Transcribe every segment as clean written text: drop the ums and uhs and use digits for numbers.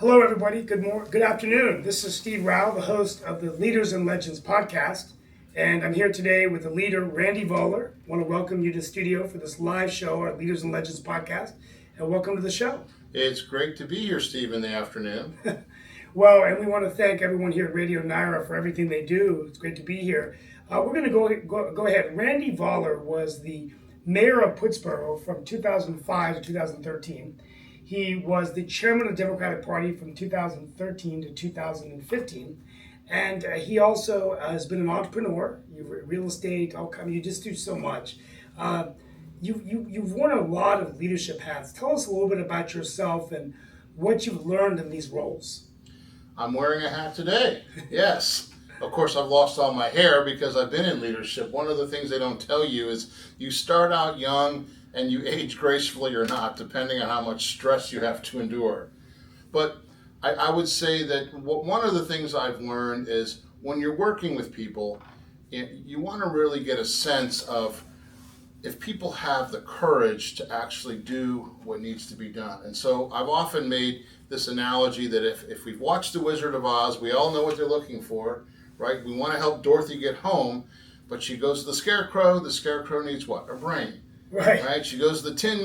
Hello, everybody. Good afternoon. This is Steve Rao, the host of the Leaders and Legends podcast, and I'm here today with the leader, Randy Voller. I want to welcome you to the studio for this live show, our Leaders and Legends podcast, and welcome to the show. It's great to be here, Steve, in the afternoon. Well, and we want to thank everyone here at RadioNyra for everything they do. It's great to be here. We're going to go ahead. Randy Voller was the mayor of Pittsburgh from 2005 to 2013. He was the chairman of the Democratic Party from 2013 to 2015. And he also has been an entrepreneur. You've real estate, you just do so much. You've worn a lot of leadership hats. Tell us a little bit about yourself and what you've learned in these roles. I'm wearing a hat today, yes. Of course, I've lost all my hair because I've been in leadership. One of the things they don't tell you is you start out young and you age gracefully or not, depending on how much stress you have to endure. But I would say that one of the things I've learned is when you're working with people, you want to really get a sense of if people have the courage to actually do what needs to be done. And so I've often made this analogy that if we've watched The Wizard of Oz, we all know what they're looking for, right? We want to help Dorothy get home, but she goes to the Scarecrow needs what? A brain. Right? She goes to the Tin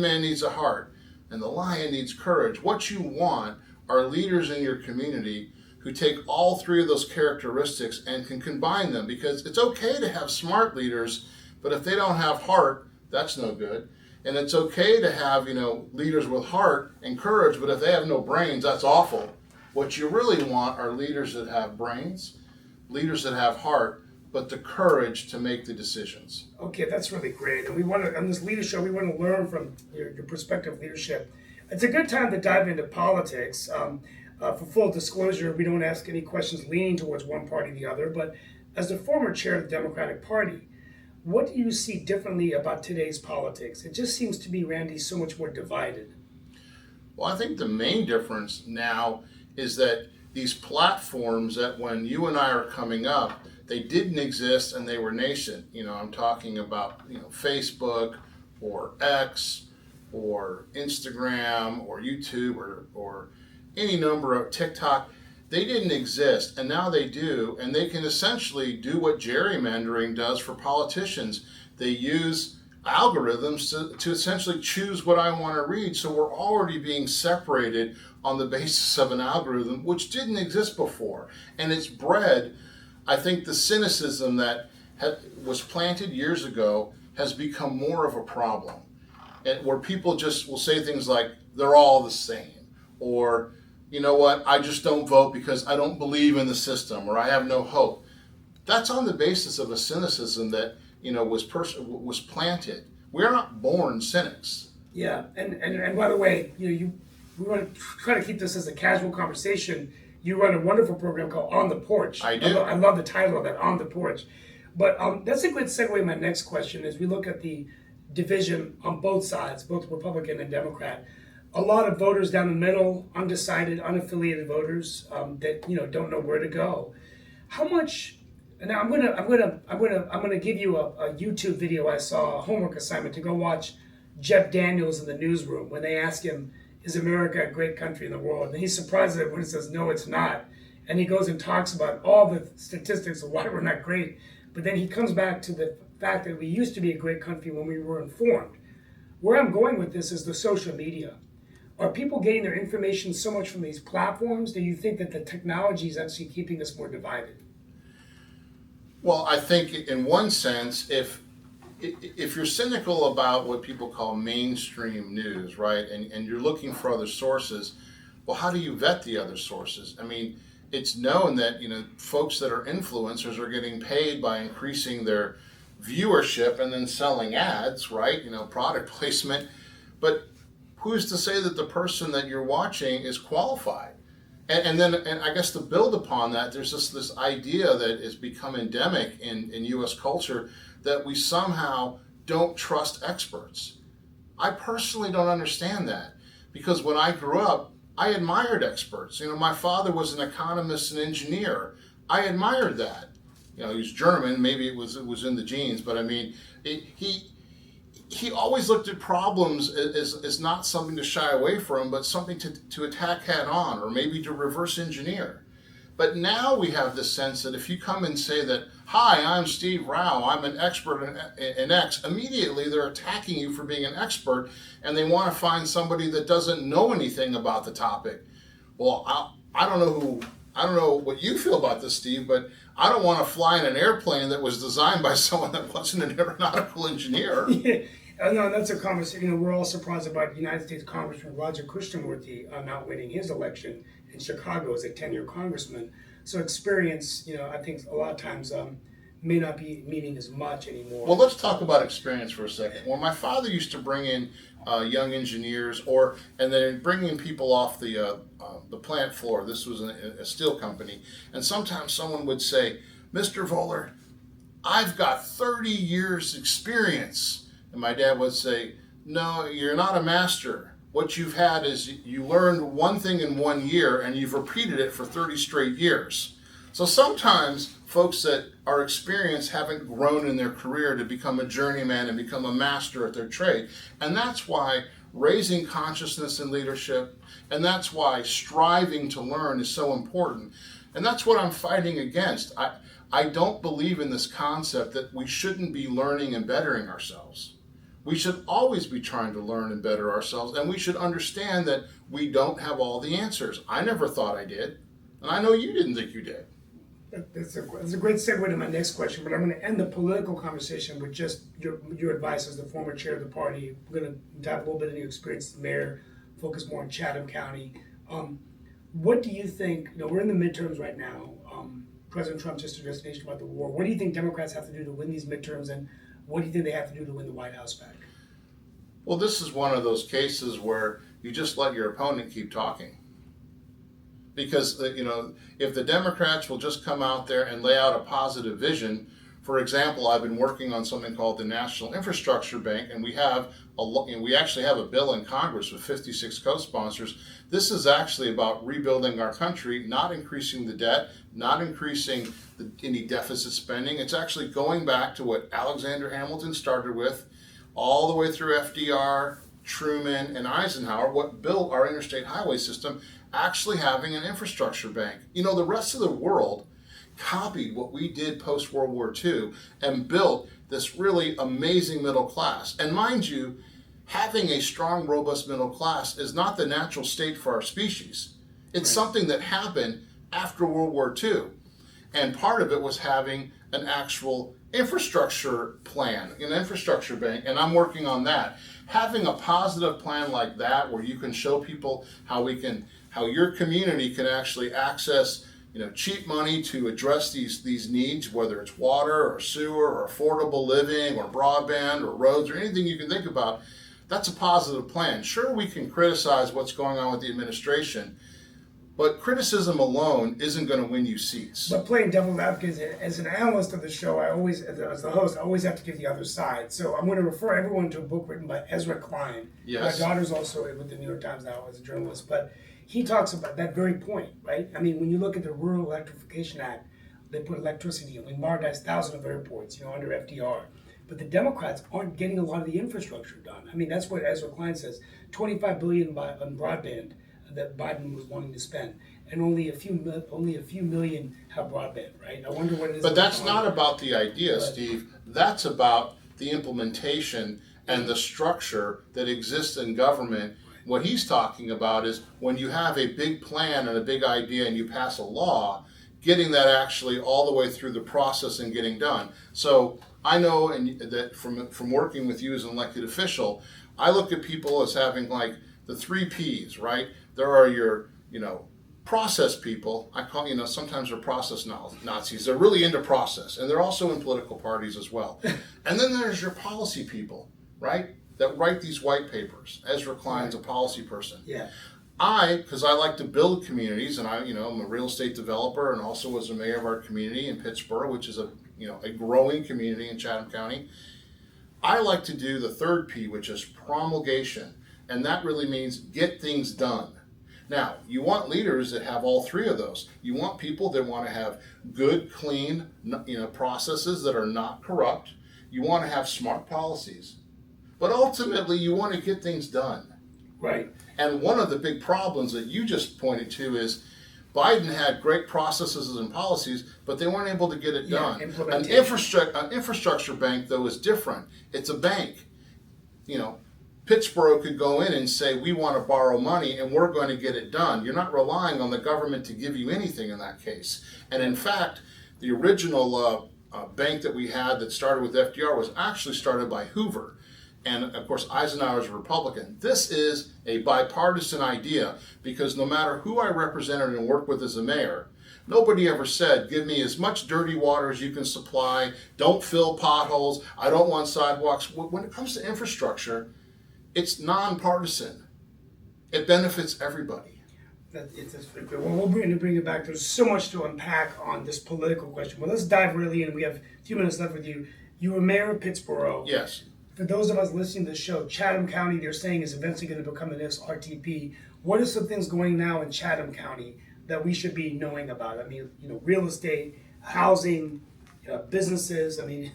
Man needs a heart, and the lion needs courage. What you want are leaders in your community who take all three of those characteristics and can combine them, because it's okay to have smart leaders, but if they don't have heart, that's no good. And it's okay to have, leaders with heart and courage, but if they have no brains, that's awful. What you really want are leaders that have brains, leaders that have heart, but the courage to make the decisions. Okay, that's really great. And we want to, on this leadership, we want to learn from your perspective of leadership. It's a good time to dive into politics. For full disclosure, we don't ask any questions leaning towards one party or the other, but as the former chair of the Democratic Party, what do you see differently about today's politics? It just seems to be, Randy, so much more divided. Well, I think the main difference now is that these platforms that when you and I are coming up, they didn't exist and they were nascent. I'm talking about, Facebook or X or Instagram or YouTube or any number of TikTok. They didn't exist, and now they do, and they can essentially do what gerrymandering does for politicians. They use algorithms to essentially choose what I want to read, so we're already being separated on the basis of an algorithm, which didn't exist before. And it's bred, I think, the cynicism that was planted years ago has become more of a problem, and where people just will say things like, they're all the same, or you know what, I just don't vote because I don't believe in the system, or I have no hope. That's on the basis of a cynicism that was planted. We're not born cynics. Yeah, and by the way, we want to try to keep this as a casual conversation. You run a wonderful program called On the Porch. I do. I love the title of that, On the Porch. But that's a good segue to my next question as we look at the division on both sides, both Republican and Democrat. A lot of voters down the middle, undecided, unaffiliated voters that don't know where to go. How much? Now I'm gonna give you a YouTube video I saw, a homework assignment to go watch Jeff Daniels in the newsroom when they ask him, "Is America a great country in the world?" And he's surprised when he says, "No, it's not." And he goes and talks about all the statistics of why we're not great. But then he comes back to the fact that we used to be a great country when we were informed. Where I'm going with this is the social media. Are people getting their information so much from these platforms? Do you think that the technology is actually keeping us more divided? Well, I think in one sense, if you're cynical about what people call mainstream news, right, and you're looking for other sources, well, how do you vet the other sources? I mean, it's known that folks that are influencers are getting paid by increasing their viewership and then selling ads, right? Product placement, but who's to say that the person that you're watching is qualified? And I guess to build upon that, there's this idea that has become endemic in U.S. culture that we somehow don't trust experts. I personally don't understand that, because when I grew up, I admired experts. My father was an economist and engineer. I admired that. He was German. Maybe it was in the genes, but I mean, he he always looked at problems as not something to shy away from, but something to attack head on, or maybe to reverse engineer. But now we have this sense that if you come and say that, hi, I'm Steve Rao, I'm an expert in X, immediately they're attacking you for being an expert, and they want to find somebody that doesn't know anything about the topic. Well, I don't know what you feel about this, Steve, but I don't want to fly in an airplane that was designed by someone that wasn't an aeronautical engineer. Yeah, no, that's a conversation. We're all surprised about United States Congressman Roger Krishnamurti not winning his election in Chicago as a 10-year congressman. So experience, I think a lot of times may not be meaning as much anymore. Well, let's talk about experience for a second. When my father used to bring in young engineers, and then bringing people off the plant floor. This was a steel company, and sometimes someone would say, "Mr. Voller, I've got 30 years experience," and my dad would say, "No, you're not a master. What you've had is you learned one thing in 1 year, and you've repeated it for 30 straight years." So sometimes folks that are experienced haven't grown in their career to become a journeyman and become a master at their trade. And that's why raising consciousness in leadership, and that's why striving to learn is so important. And that's what I'm fighting against. I don't believe in this concept that we shouldn't be learning and bettering ourselves. We should always be trying to learn and better ourselves, and we should understand that we don't have all the answers. I never thought I did, and I know you didn't think you did. That's a great segue to my next question, but I'm going to end the political conversation with just your advice as the former chair of the party. We're going to dive a little bit into your experience as mayor, focus more on Chatham County. What do you think, we're in the midterms right now. President Trump just addressed the nation about the war. What do you think Democrats have to do to win these midterms, and what do you think they have to do to win the White House back? Well, this is one of those cases where you just let your opponent keep talking. Because, if the Democrats will just come out there and lay out a positive vision, for example, I've been working on something called the National Infrastructure Bank, and we actually have a bill in Congress with 56 co-sponsors. This is actually about rebuilding our country, not increasing the debt, not increasing any deficit spending. It's actually going back to what Alexander Hamilton started with, all the way through FDR, Truman, and Eisenhower, what built our interstate highway system, actually having an infrastructure bank. The rest of the world copied what we did post-World War II and built this really amazing middle class. And mind you, having a strong, robust middle class is not the natural state for our species. It's something that happened after World War II. And part of it was having an actual infrastructure plan, an infrastructure bank, and I'm working on that. Having a positive plan like that, where you can show people how your community can actually access, cheap money to address these needs, whether it's water or sewer or affordable living or broadband or roads or anything you can think about, that's a positive plan. Sure, we can criticize what's going on with the administration, but criticism alone isn't going to win you seats. But playing devil's advocate, as an analyst of the show, as the host, I always have to give the other side. So I'm going to refer everyone to a book written by Ezra Klein. Yes. My daughter's also with the New York Times now as a journalist, but he talks about that very point, right? I mean, when you look at the Rural Electrification Act, they put electricity in. We modernized thousands of airports, under FDR. But the Democrats aren't getting a lot of the infrastructure done. I mean, that's what Ezra Klein says. $25 billion on broadband that Biden was wanting to spend, and only a few million have broadband, right? I wonder what it is. But that's not about the idea, Steve. That's about the implementation and the structure that exists in government. What he's talking about is when you have a big plan and a big idea and you pass a law, getting that actually all the way through the process and getting done. So I know that from working with you as an elected official, I look at people as having like the 3 Ps, right? There are your, process people. I call, sometimes they're process Nazis. They're really into process, and they're also in political parties as well. And then there's your policy people, right? That write these white papers. Ezra Klein's a policy person. Yeah. Because I like to build communities, and I'm a real estate developer, and also was a mayor of our community in Pittsburgh, which is a growing community in Chatham County. I like to do the 3rd P, which is promulgation, and that really means get things done. Now, you want leaders that have all 3 of those. You want people that want to have good, clean, processes that are not corrupt. You want to have smart policies. But ultimately, you want to get things done. Right. And one of the big problems that you just pointed to is Biden had great processes and policies, but they weren't able to get it done. An infrastructure bank, though, is different. It's a bank. You know, Pittsburgh could go in and say, we want to borrow money and we're going to get it done. You're not relying on the government to give you anything in that case. And in fact, the original bank that we had that started with FDR was actually started by Hoover. And of course, Eisenhower's a Republican. This is a bipartisan idea because no matter who I represented and worked with as a mayor, nobody ever said, give me as much dirty water as you can supply, don't fill potholes, I don't want sidewalks. When it comes to infrastructure, it's nonpartisan. It benefits everybody. We'll bring it back. There's so much to unpack on this political question. Well, let's dive really in. We have a few minutes left with you. You were mayor of Pittsburgh. Yes. For those of us listening to the show, Chatham County, they're saying, is eventually going to become the next RTP. What are some things going now in Chatham County that we should be knowing about? I mean, real estate, housing, businesses. I mean,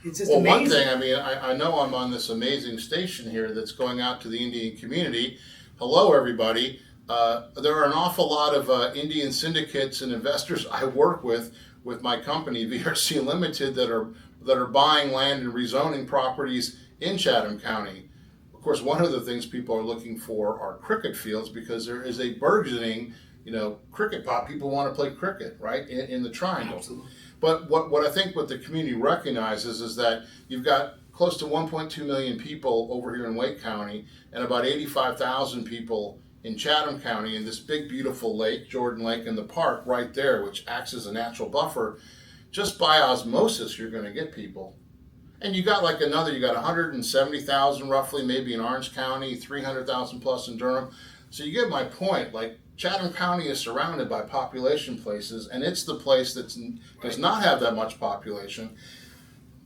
it's just amazing. One thing, I mean, I know I'm on this amazing station here that's going out to the Indian community. Hello, everybody. There are an awful lot of Indian syndicates and investors I work with my company, VRC Ltd, that are buying land and rezoning properties in Chatham County. Of course, one of the things people are looking for are cricket fields because there is a burgeoning, cricket pot. People want to play cricket, right, in the Triangle. Absolutely. But what I think what the community recognizes is that you've got close to 1.2 million people over here in Wake County and about 85,000 people in Chatham County, and this big beautiful lake, Jordan Lake, and the park right there, which acts as a natural buffer. Just by osmosis, you're going to get people. And you got 170,000 roughly, maybe in Orange County, 300,000 plus in Durham. So you get my point. Chatham County is surrounded by population places, and it's the place that does not have that much population,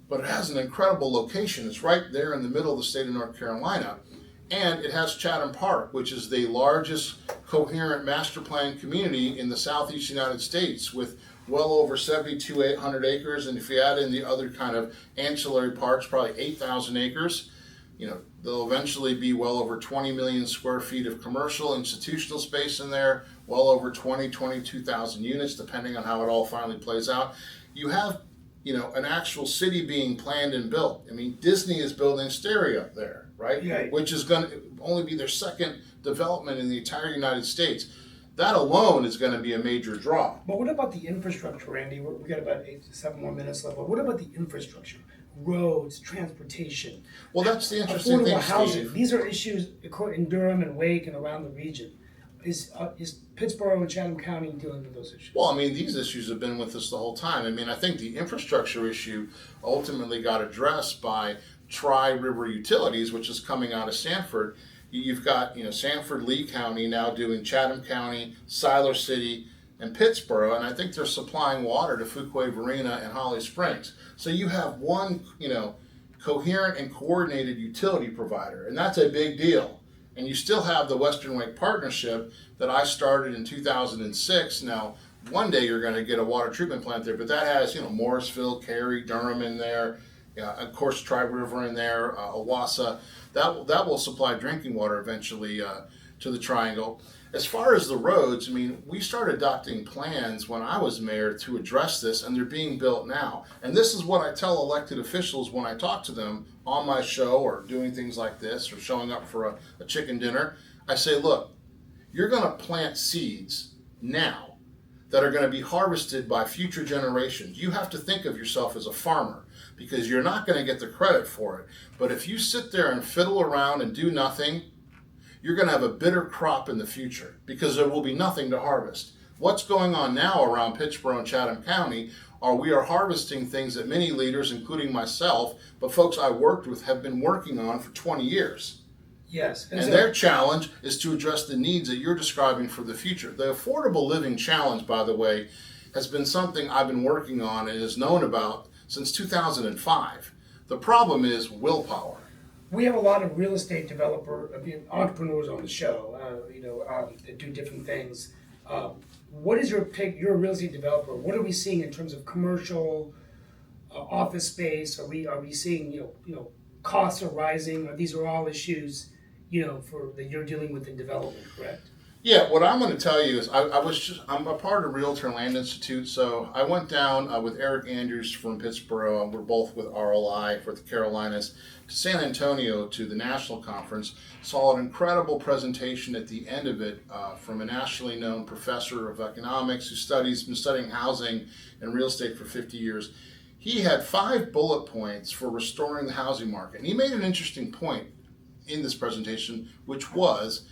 but it has an incredible location. It's right there in the middle of the state of North Carolina. And it has Chatham Park, which is the largest coherent master plan community in the southeast United States with well over 7,200 acres. And if you add in the other kind of ancillary parks, probably 8,000 acres. There'll eventually be well over 20 million square feet of commercial institutional space in there, well over 22,000 units, depending on how it all finally plays out. You have, an actual city being planned and built. I mean, Disney is building Stereo there, right? Yeah. Which is going to only be their second development in the entire United States. That alone is going to be a major draw. But what about the infrastructure, Randy? We got about 8 to 7 more minutes left. But what about the infrastructure? Roads, transportation. Well, that's the interesting thing, housing. Steve. These are issues in Durham and Wake and around the region. Is Pittsburgh and Chatham County dealing with those issues? Well, I mean, these issues have been with us the whole time. I mean, I think the infrastructure issue ultimately got addressed by Tri-River Utilities, which is coming out of Sanford. You've got, Sanford, Lee County now doing Chatham County, Siler City, and Pittsburgh, and I think they're supplying water to Fuquay Varina and Holly Springs. So you have one, coherent and coordinated utility provider, and that's a big deal. And you still have the Western Wake Partnership that I started in 2006. Now, one day you're going to get a water treatment plant there, but that has, Morrisville, Cary, Durham in there, of course, Tri-River in there, Owasso. That will supply drinking water eventually to the Triangle. As far as the roads, I mean, we started adopting plans when I was mayor to address this, and they're being built now. And this is what I tell elected officials when I talk to them on my show or doing things like this or showing up for a chicken dinner. I say, look, you're going to plant seeds now that are going to be harvested by future generations. You have to think of yourself as a farmer because you're not going to get the credit for it. But if you sit there and fiddle around and do nothing, you're going to have a bitter crop in the future because there will be nothing to harvest. What's going on now around Pittsburgh and Chatham County we are harvesting things that many leaders, including myself, but folks I worked with, have been working on for 20 years. Yes. And their challenge is to address the needs that you're describing for the future. The affordable living challenge, by the way, has been something I've been working on and is known about since 2005. The problem is willpower. We have a lot of real estate entrepreneurs on the show, that do different things. What is your take? You're a real estate developer. What are we seeing in terms of commercial office space? Are we seeing costs are rising, or these are all issues, that you're dealing with in development, correct? Yeah, what I'm going to tell you is I'm a part of Realtor Land Institute, so I went down with Eric Andrews from Pittsburgh, and we're both with RLI for the Carolinas, to San Antonio to the national conference. Saw an incredible presentation at the end of it from a nationally known professor of economics who's been studying housing and real estate for 50 years. He had 5 bullet points for restoring the housing market, and he made an interesting point in this presentation, which was,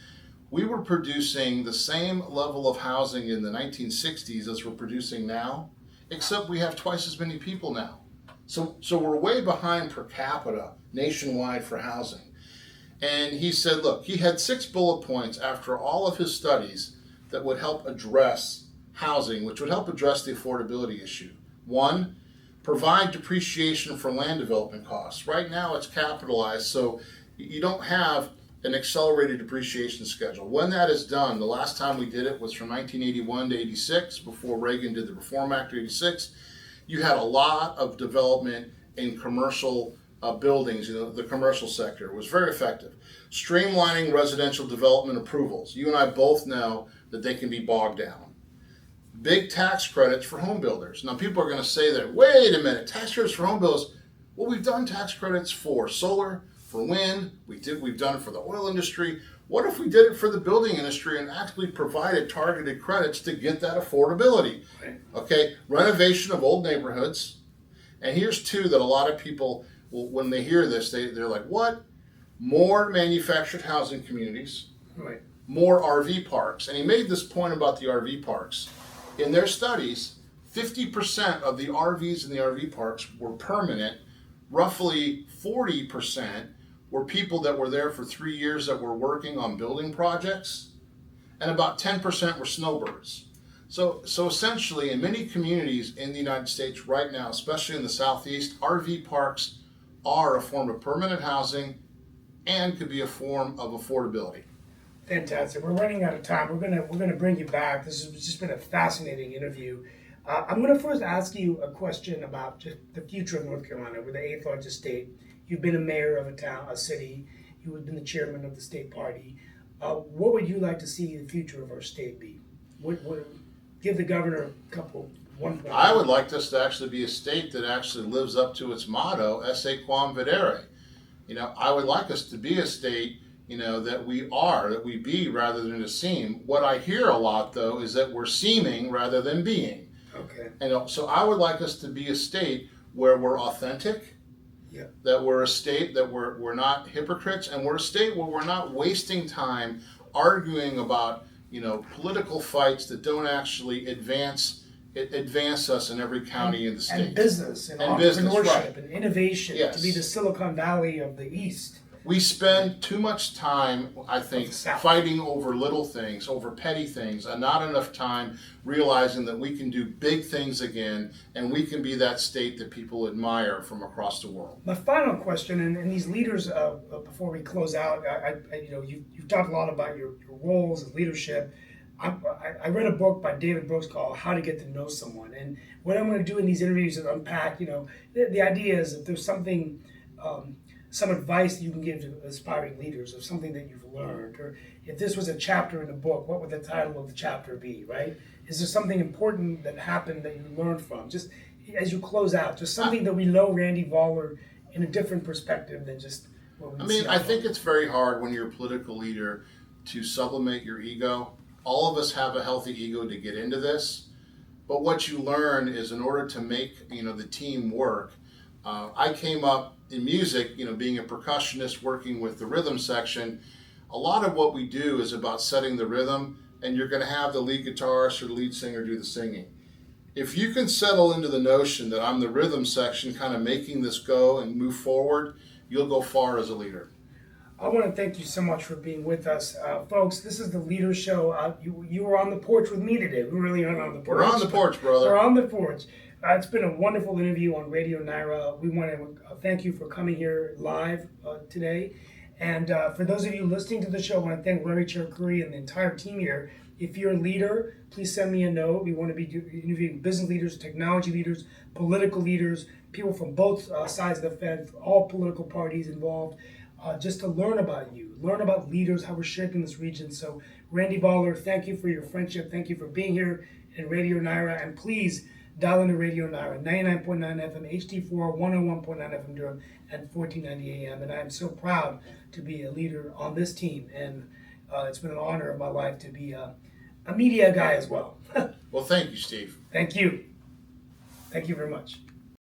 we were producing the same level of housing in the 1960s as we're producing now, except we have twice as many people now. So we're way behind per capita nationwide for housing. And he said, look, he had 6 bullet points after all of his studies that would help address housing, which would help address the affordability issue. 1, provide depreciation for land development costs. Right now it's capitalized, so you don't have an accelerated depreciation schedule. When that is done, the last time we did it was from 1981 to 86, before Reagan did the Reform Act of 86. You had a lot of development in commercial buildings, the commercial sector. It was very effective. Streamlining residential development approvals. You and I both know that they can be bogged down. Big tax credits for home builders. Now people are going to say that, wait a minute, tax credits for home builders. Well, we've done tax credits for solar, for wind, we've done it for the oil industry. What if we did it for the building industry and actually provided targeted credits to get that affordability? Okay, renovation of old neighborhoods. And here's 2 that a lot of people, when they hear this, they're like, what? More manufactured housing communities, Right. more RV parks. And he made this point about the RV parks. In their studies, 50% of the RVs in the RV parks were permanent. Roughly 40% were people that were there for 3 years that were working on building projects, and about 10% were snowbirds. So essentially, in many communities in the United States right now, especially in the Southeast, RV parks are a form of permanent housing and could be a form of affordability. Fantastic. We're running out of time. We're gonna bring you back. This has just been a fascinating interview. I'm gonna first ask you a question about just the future of North Carolina. We're the 8th largest state. You've been a mayor of a city. You've been the chairman of the state party. What would you like to see the future of our state be? Give the governor one point. I would like this to actually be a state that actually lives up to its motto, esse quam videre. I would like us to be a state, that we be rather than to seem. What I hear a lot, though, is that we're seeming rather than being. Okay. So I would like us to be a state where we're authentic, that we're a state that we're not hypocrites, and we're a state where we're not wasting time arguing about political fights that don't actually advance us in every county in the state. And business and entrepreneurship business, right. and innovation, Yes. to be the Silicon Valley of the East. We spend too much time, I think, South. fighting over little things, over petty things, and not enough time realizing that we can do big things again, and we can be that state that people admire from across the world. My final question, and these leaders, before we close out, you've talked a lot about your roles and leadership. I read a book by David Brooks called How to Get to Know Someone, and what I'm going to do in these interviews is unpack. The idea is if there's something. Some advice that you can give to aspiring leaders of something that you've learned, or if this was a chapter in a book, what would the title of the chapter be, right? Is there something important that happened that you learned from? Just as you close out, just something that we know Randy Voller in a different perspective than just what we see. I think it's very hard when you're a political leader to sublimate your ego. All of us have a healthy ego to get into this, but what you learn is in order to make the team work. I came up in music, being a percussionist, working with the rhythm section. A lot of what we do is about setting the rhythm, and you're going to have the lead guitarist or the lead singer do the singing. If you can settle into the notion that I'm the rhythm section, kind of making this go and move forward, you'll go far as a leader. I want to thank you so much for being with us. Folks, this is the Leader Show. You were on the porch with me today. We really aren't on the porch. We're on the porch, brother. We're on the porch. It's been a wonderful interview on RadioNyra. We want to thank you for coming here live today. And for those of you listening to the show, I want to thank Larry Cherukuri and the entire team here. If you're a leader, please send me a note. We want to be interviewing business leaders, technology leaders, political leaders, people from both sides of the fence, all political parties involved, just to learn about you, learn about leaders, how we're shaping this region. So, Randy Voller, thank you for your friendship. Thank you for being here in RadioNyra. And please dial into RadioNyra, 99.9 FM, HD4, 101.9 FM Durham, and 1490 AM. And I am so proud to be a leader on this team. And it's been an honor of my life to be a media guy as well. Well, thank you, Steve. Thank you. Thank you very much.